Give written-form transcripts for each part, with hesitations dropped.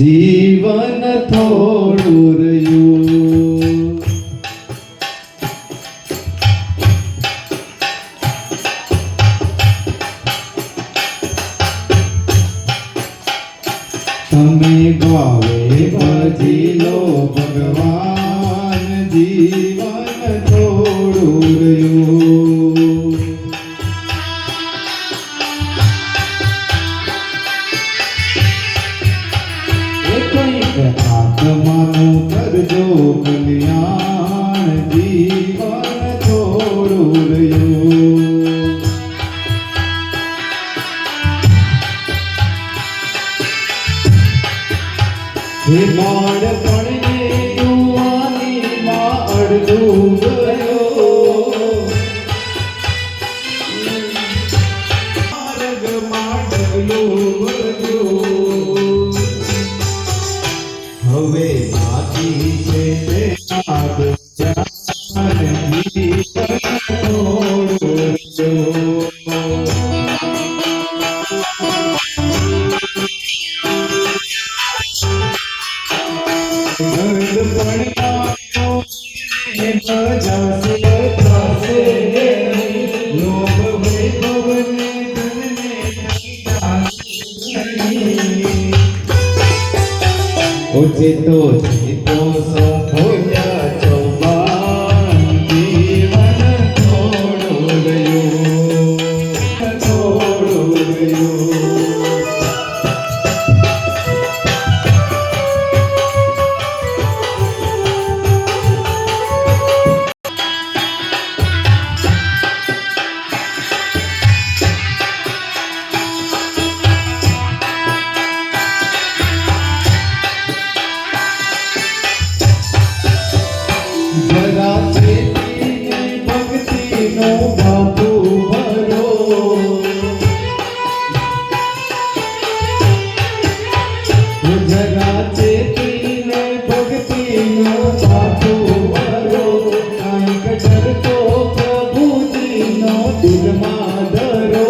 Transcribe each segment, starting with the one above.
જીવન થોડું રહ્યું. તમે ગાવે ભજી લો ભગવાન, જીવન થોડું રહ્યું. કંઈક આત્માનું કરજો કલ્યાણ, જીવન થોડું રહ્યું. હે બાળપણને યુવાનીમાં અડધું ગયો, માર્ગમાં ડગલું વધ્યું. હવે બાકી છે તે જીતો સો ભોજા ચૌબાન, જીવન થોડું રહ્યું, થોડું રહ્યું. જરા ચેતીને ભક્તિનો બાપુ ભરો, જરા ચેતીને ભક્તિનો બાપુ ભરો. કાંઈક ડરતો પ્રભુજીનો દિલમાં ધરો,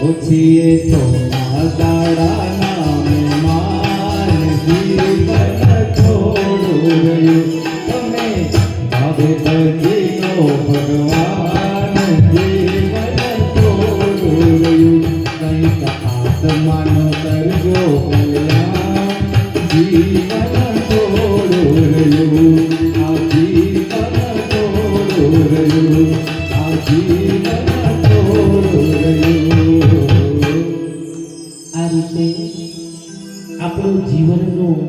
ઓછીએ તો દાડાના મહેમાન, જીવન થોડું રહ્યું. તમે ભાવે ભજી લો ભગવાન, જીવન થોડું રહ્યું. કંઈક આત્માનો કરજો કલ્યાણ, જીવન થોડું રહ્યું. આ જીવન થોડું રહ્યું, આ જીવન થોડું રહ્યું. આ રીતે આપણું જીવનનું